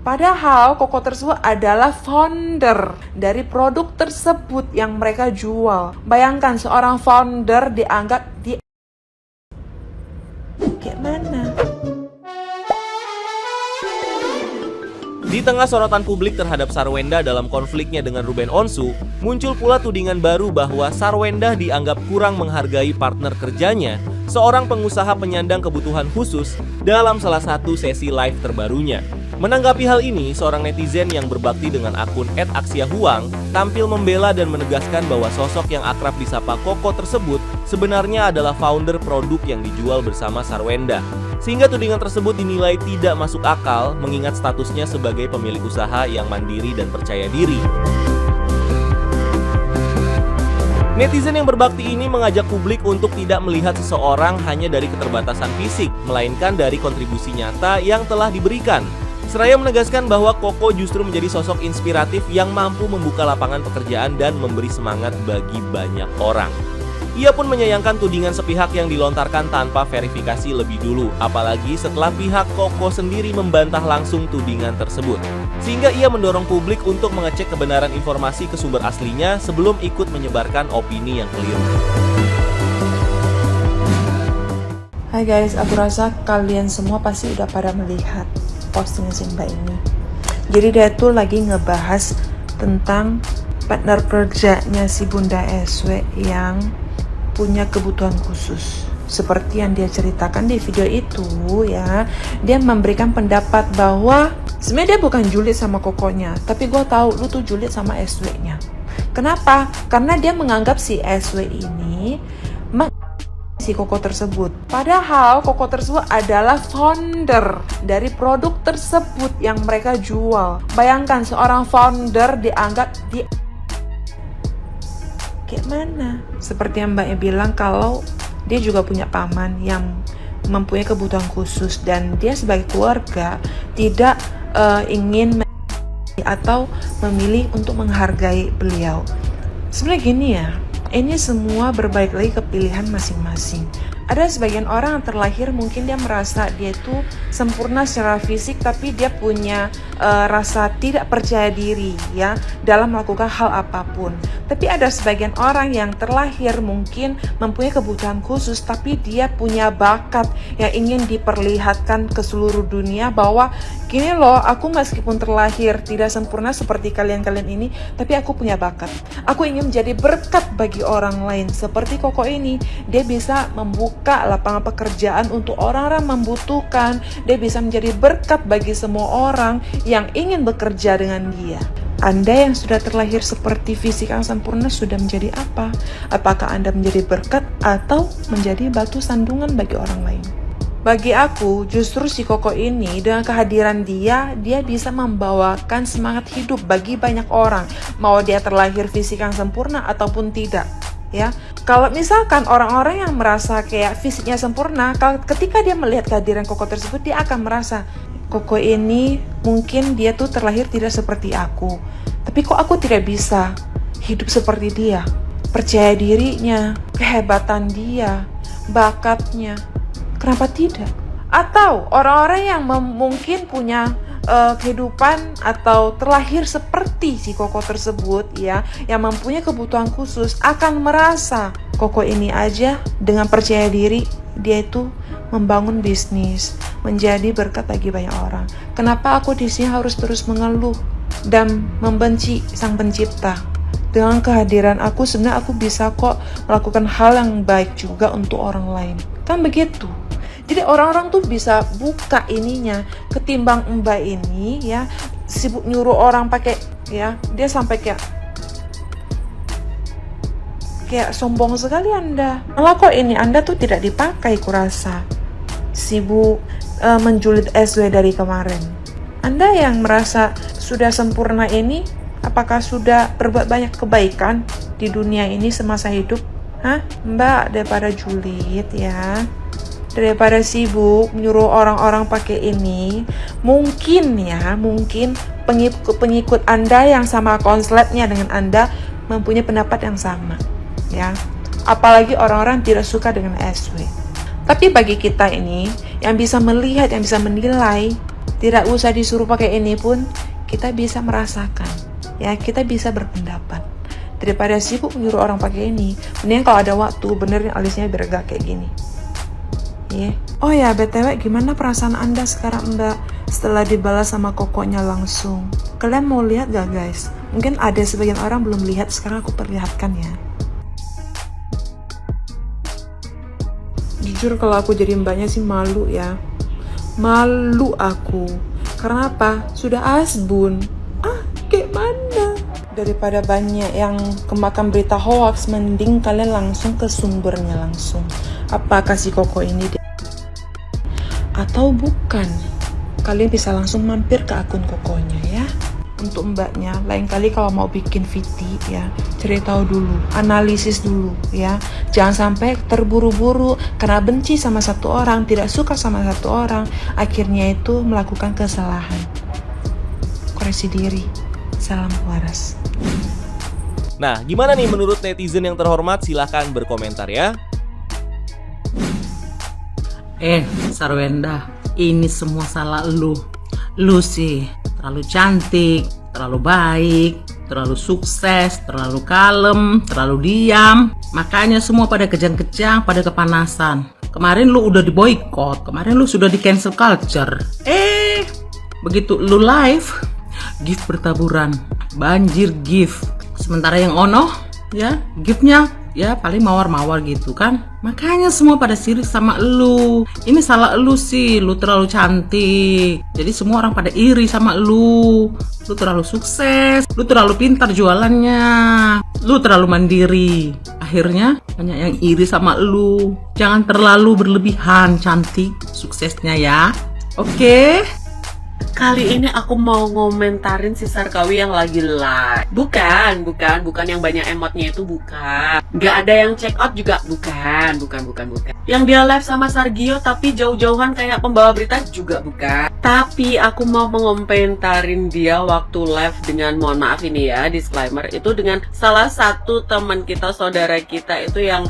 Padahal Koko tersebut adalah founder dari produk tersebut yang mereka jual. Bayangkan seorang founder dianggap kayak mana? Di tengah sorotan publik terhadap Sarwenda dalam konfliknya dengan Ruben Onsu, muncul pula tudingan baru bahwa Sarwenda dianggap kurang menghargai partner kerjanya, seorang pengusaha penyandang kebutuhan khusus, dalam salah satu sesi live terbarunya. Menanggapi hal ini, seorang netizen yang berbakti dengan akun @aksiahuang tampil membela dan menegaskan bahwa sosok yang akrab disapa Koko tersebut sebenarnya adalah founder produk yang dijual bersama Sarwenda. Sehingga tudingan tersebut dinilai tidak masuk akal mengingat statusnya sebagai pemilik usaha yang mandiri dan percaya diri. Netizen yang berbakti ini mengajak publik untuk tidak melihat seseorang hanya dari keterbatasan fisik, melainkan dari kontribusi nyata yang telah diberikan. Seraya menegaskan bahwa Koko justru menjadi sosok inspiratif yang mampu membuka lapangan pekerjaan dan memberi semangat bagi banyak orang. Ia pun menyayangkan tudingan sepihak yang dilontarkan tanpa verifikasi lebih dulu, apalagi setelah pihak Koko sendiri membantah langsung tudingan tersebut. Sehingga ia mendorong publik untuk mengecek kebenaran informasi ke sumber aslinya sebelum ikut menyebarkan opini yang keliru. Hai guys, aku rasa kalian semua pasti udah pada melihat postingan si Mbak ini. Jadi dia tuh lagi ngebahas tentang partner kerjanya si Bunda SW yang punya kebutuhan khusus. Seperti yang dia ceritakan di video itu ya, dia memberikan pendapat bahwa sebenarnya dia bukan julid sama Kokonya, tapi gue tahu lu tuh julid sama SW-nya. Kenapa? Karena dia menganggap si SW ini si Koko tersebut. Padahal Koko tersebut adalah founder dari produk tersebut yang mereka jual. Bayangkan seorang founder dianggap kayak mana? Seperti yang Mbaknya bilang kalau dia juga punya paman yang mempunyai kebutuhan khusus dan dia sebagai keluarga tidak ingin atau memilih untuk menghargai beliau. Sebenarnya gini ya, ini semua berbalik lagi ke pilihan masing-masing. Ada sebagian orang yang terlahir mungkin dia merasa dia itu sempurna secara fisik, tapi dia punya rasa tidak percaya diri ya dalam melakukan hal apapun. Tapi ada sebagian orang yang terlahir mungkin mempunyai kebutuhan khusus, tapi dia punya bakat yang ingin diperlihatkan ke seluruh dunia bahwa gini loh, aku meskipun terlahir tidak sempurna seperti kalian-kalian ini, tapi aku punya bakat. Aku ingin menjadi berkat bagi orang lain. Seperti Koko ini, dia bisa membuka lapangan pekerjaan untuk orang-orang membutuhkan. Dia bisa menjadi berkat bagi semua orang yang ingin bekerja dengan dia. Anda yang sudah terlahir seperti fisik yang sempurna sudah menjadi apa? Apakah Anda menjadi berkat atau menjadi batu sandungan bagi orang lain? Bagi aku, justru si Koko ini dengan kehadiran dia bisa membawakan semangat hidup bagi banyak orang. Mau dia terlahir fisik yang sempurna ataupun tidak. Ya, kalau misalkan orang-orang yang merasa kayak fisiknya sempurna, ketika dia melihat kehadiran Koko tersebut, dia akan merasa Koko ini mungkin dia tuh terlahir tidak seperti aku, tapi kok aku tidak bisa hidup seperti dia. Percaya dirinya, kehebatan dia, bakatnya, kenapa tidak? Atau orang-orang yang mungkin punya kehidupan atau terlahir seperti si Koko tersebut ya, yang mempunyai kebutuhan khusus, akan merasa Koko ini aja dengan percaya diri dia itu membangun bisnis, menjadi berkat bagi banyak orang. Kenapa aku di sini harus terus mengeluh dan membenci Sang Pencipta? Dengan kehadiran aku sebenarnya aku bisa kok melakukan hal yang baik juga untuk orang lain. Kan begitu. Jadi orang-orang tuh bisa buka ininya, ketimbang Mbak ini ya sibuk nyuruh orang pakai ya, dia sampai kayak sombong sekali Anda. Malah kok ini Anda tuh tidak dipakai kurasa. Sibuk menjulid SW dari kemarin. Anda yang merasa sudah sempurna ini, apakah sudah berbuat banyak kebaikan di dunia ini semasa hidup? Hah? Mbak, daripada julid ya, daripada sibuk menyuruh orang-orang pakai ini, mungkin pengikut Anda yang sama konsletnya dengan Anda mempunyai pendapat yang sama ya. Apalagi orang-orang tidak suka dengan SW. Tapi bagi kita ini yang bisa melihat, yang bisa menilai, Tidak usah disuruh pakai ini pun kita bisa merasakan, ya, kita bisa berpendapat. Daripada sibuk menyuruh orang pakai ini, mending kalau ada waktu benerin alisnya biar gak kayak gini. Yeah. Oh ya, BTW, gimana perasaan Anda sekarang, Mbak, setelah dibalas sama kokonya langsung? Kalian mau lihat gak, guys? Mungkin ada sebagian orang belum lihat, sekarang aku perlihatkan ya. Jujur kalau aku jadi mbaknya sih malu ya. Malu aku. Karena apa? Sudah asbun. Kayak mana? Daripada banyak yang kemakan berita hoax, mending kalian langsung ke sumbernya langsung. Apa kasih koko ini? Atau bukan? Kalian bisa langsung mampir ke akun kokonya ya. Untuk mbaknya, lain kali kalau mau bikin VT ya, cari tahu dulu, analisis dulu ya. Jangan sampai terburu-buru karena benci sama satu orang, tidak suka sama satu orang, akhirnya itu melakukan kesalahan. Koreksi diri. Salam waras. Nah, gimana nih menurut netizen yang terhormat? Silahkan berkomentar ya. Sarwenda, ini semua salah lu. Lu sih terlalu cantik, terlalu baik, terlalu sukses, terlalu kalem, terlalu diam. Makanya semua pada kejang-kejang, pada kepanasan. Kemarin lu udah diboykot, kemarin lu sudah di cancel culture. Begitu lu live, gift bertaburan, banjir gift. Sementara yang Ono, ya, giftnya ya paling mawar-mawar gitu kan. Makanya semua pada sirik sama lu. Ini salah lu sih, lu terlalu cantik. Jadi semua orang pada iri sama lu. Lu terlalu sukses, lu terlalu pintar jualannya, lu terlalu mandiri. Akhirnya banyak yang iri sama lu. Jangan terlalu berlebihan cantik suksesnya ya. Oke? Kali ini aku mau ngomentarin si Sarkawi yang lagi live. Bukan yang banyak emotnya itu, bukan. Gak ada yang check out juga, bukan. Yang dia live sama Sargio tapi jauh-jauhan kayak pembawa berita juga bukan. Tapi aku mau mengomentarin dia waktu live dengan, mohon maaf ini ya, disclaimer, itu dengan salah satu teman kita, saudara kita itu yang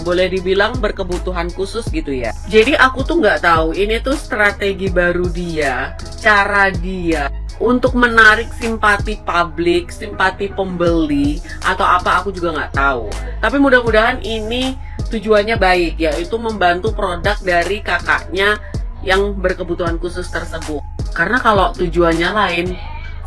boleh dibilang berkebutuhan khusus gitu ya. Jadi aku tuh nggak tahu ini tuh strategi baru dia, cara dia untuk menarik simpati publik, simpati pembeli, atau apa aku juga nggak tahu. Tapi mudah-mudahan ini tujuannya baik, yaitu membantu produk dari kakaknya yang berkebutuhan khusus tersebut. Karena kalau tujuannya lain,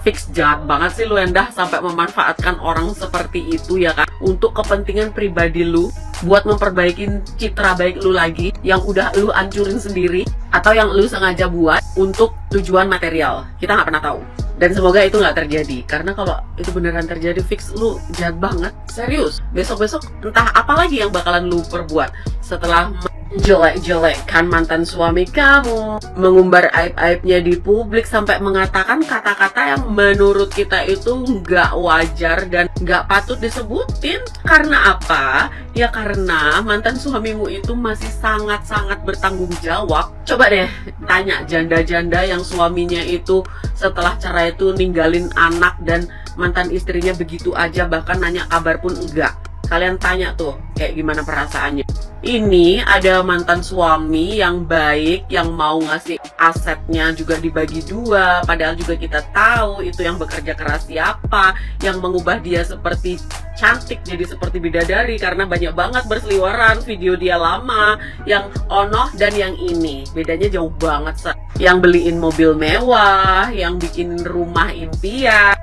fix jahat banget sih lu Endah sampai memanfaatkan orang seperti itu ya kan, untuk kepentingan pribadi lu, buat memperbaiki citra baik lu lagi yang udah lu hancurin sendiri, atau yang lu sengaja buat untuk tujuan material. Kita nggak pernah tahu. Dan semoga itu nggak terjadi, karena kalau itu beneran terjadi, fix lu jahat banget. Serius, besok-besok entah apa lagi yang bakalan lu perbuat setelah jelek-jelekkan mantan suami kamu, mengumbar aib-aibnya di publik, sampai mengatakan kata-kata yang menurut kita itu nggak wajar dan nggak patut disebutin. Karena apa? Ya karena mantan suamimu itu masih sangat-sangat bertanggung jawab. Coba deh tanya janda-janda yang suaminya itu setelah cerai itu ninggalin anak dan mantan istrinya begitu aja, bahkan nanya kabar pun enggak. Kalian tanya tuh kayak gimana perasaannya. Ini ada mantan suami yang baik, yang mau ngasih asetnya juga dibagi dua, padahal juga kita tahu itu yang bekerja keras siapa, yang mengubah dia seperti cantik jadi seperti bidadari, karena banyak banget berseliweran video dia lama, yang Ono dan yang ini. Bedanya jauh banget, yang beliin mobil mewah, yang bikin rumah impian,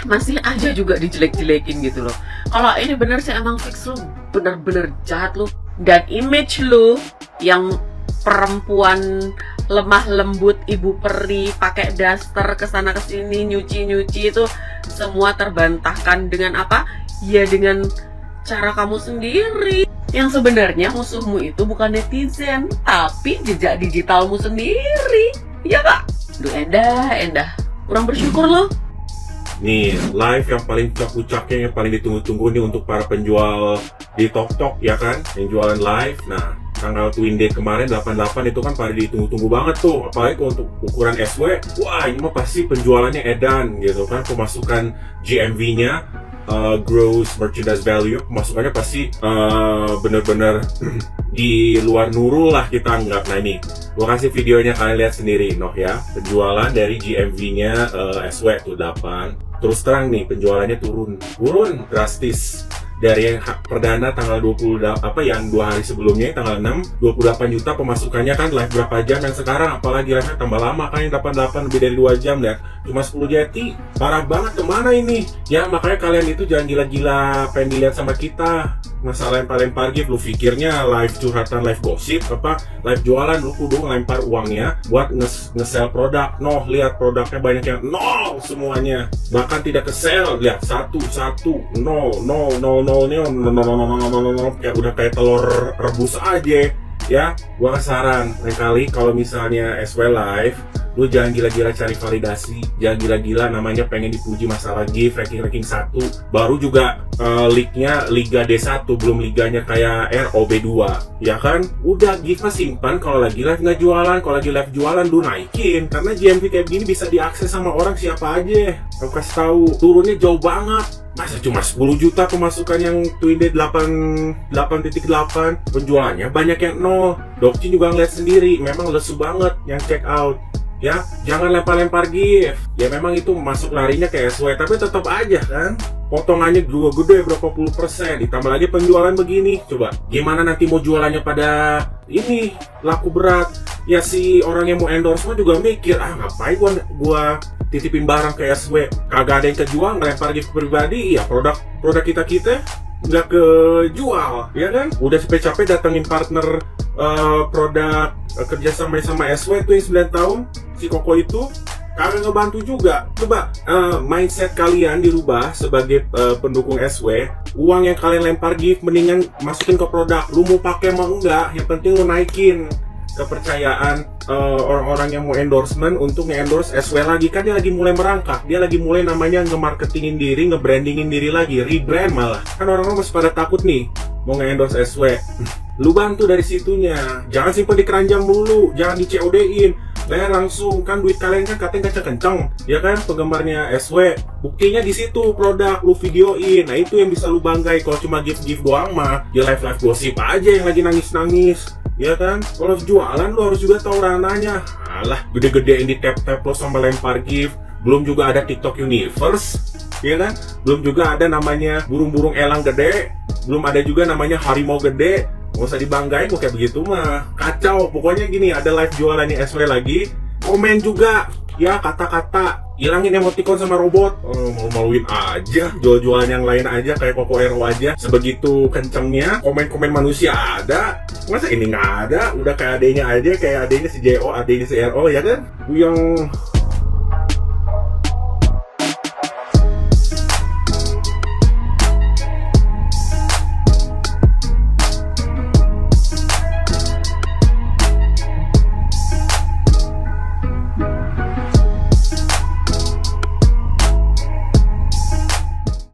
masih aja juga dijelek-jelekin gitu loh. Kalau ini bener sih emang fix lu bener-bener jahat lu. Dan image lu yang perempuan lemah lembut, ibu peri, pakai daster kesana kesini, nyuci-nyuci, itu semua terbantahkan dengan apa? Ya dengan cara kamu sendiri. Yang sebenarnya musuhmu itu bukan netizen, tapi jejak digitalmu sendiri. Ya kak? Duh Endah, kurang bersyukur loh. Nih, live yang paling puncak-puncaknya, yang paling ditunggu-tunggu nih untuk para penjual di TokTok ya kan, yang jualan live. Nah, tanggal Twin Day kemarin 88 itu kan pada ditunggu-tunggu banget tuh, apalagi untuk ukuran SW. Wah, ini mah pasti penjualannya edan gitu kan, pemasukan GMV-nya, gross merchandise value, pemasukannya pasti bener-bener di luar nurul lah kita anggap. Nah ini Gua kasih videonya, kalian lihat sendiri noh ya. Penjualan dari GMV-nya SW tuh 8. Terus terang nih penjualannya turun drastis. Dari yang perdana tanggal 20 yang 2 hari sebelumnya tanggal 6 28 juta pemasukannya kan, live berapa jam, yang sekarang apalagi live-nya tambah lama kan, yang 88 lebih dari 2 jam dan cuma 10 jeti. Parah banget, kemana ini ya? Makanya kalian itu jangan gila-gila pengen dilihat sama kita masalah lempar gift. Lu pikirnya live curhatan, live gosip, apa live jualan, lu kudu ngelempar uangnya buat nge-sell produk. Noh, lihat produknya banyak yang nol semuanya, bahkan tidak ke-sell. Lihat satu nol kayak udah kayak telur rebus aja ya. Gua saran lain kali kalau misalnya SW live, lu jangan gila-gila cari validasi, jangan gila-gila namanya pengen dipuji masalah gift ranking 1, baru juga league-nya Liga D1, belum liganya kayak ROB2 ya kan. Udah gift mah simpan, kalau lagi live nggak jualan, kalau lagi live jualan lu naikin, karena GMV kayak gini bisa diakses sama orang siapa aja. Aku kasih tahu turunnya jauh banget. Masa cuma 10 juta pemasukan yang Twinde 8.8, penjualannya banyak yang nol. Dokci juga ngeliat sendiri, memang lesu banget yang check out. Ya, jangan lempar-lempar gift. Ya memang itu masuk larinya ke SW, tapi tetap aja kan potongannya juga gede, berapa puluh persen. Ditambah lagi penjualan begini, coba gimana nanti mau jualannya pada ini laku berat. Ya si orang yang mau endorse juga mikir, ngapain gua titipin barang ke SW, kagak ada yang kejual, ngelempar gift pribadi. Ya produk kita nggak kejual, ya kan? Udah capek-capek datengin partner produk kerjasama sama SW tuh yang 9 tahun, si Koko itu kagak ngebantu juga. Coba mindset kalian dirubah sebagai pendukung SW. Uang yang kalian lempar gift mendingan masukin ke produk. Lu mau pakai mau enggak, yang penting lu naikin kepercayaan orang-orang yang mau endorsement untuk nge-endorse SW lagi. Kan dia lagi mulai merangkak, dia lagi mulai namanya nge-marketingin diri, nge-brandingin diri lagi, rebrand malah. Kan orang-orang masih pada takut nih mau nge-endorse SW. Lu bantu dari situnya, jangan simpen di keranjang dulu, jangan di COD-in, bayar langsung. Kan duit kalian kan katanya kenceng, ya kan, penggemarnya SW. Buktinya di situ produk lu videoin. Nah itu yang bisa lu banggai. Kalau cuma gift doang mah ya live gosip aja yang lagi nangis, ya kan. Kalau jualan lu harus juga tahu ranahnya. Alah, gede-gedein di tap lo sama lempar gift. Belum juga ada TikTok Universe, ya kan. Belum juga ada namanya burung-burung elang gede. Belum ada juga namanya harimau gede. Gak usah dibanggain kok kayak begitu mah. Kacau, pokoknya gini, ada live jualannya SW lagi, komen juga ya kata-kata, hilangin emoticon sama robot. Malu-maluin aja, jual-jualan yang lain aja kayak Koko Hero aja sebegitu kencengnya komen-komen manusia ada. Masa ini nggak ada? Udah kayak adenya aja, kayak adenya si JO, adenya si RO, ya kan? Yang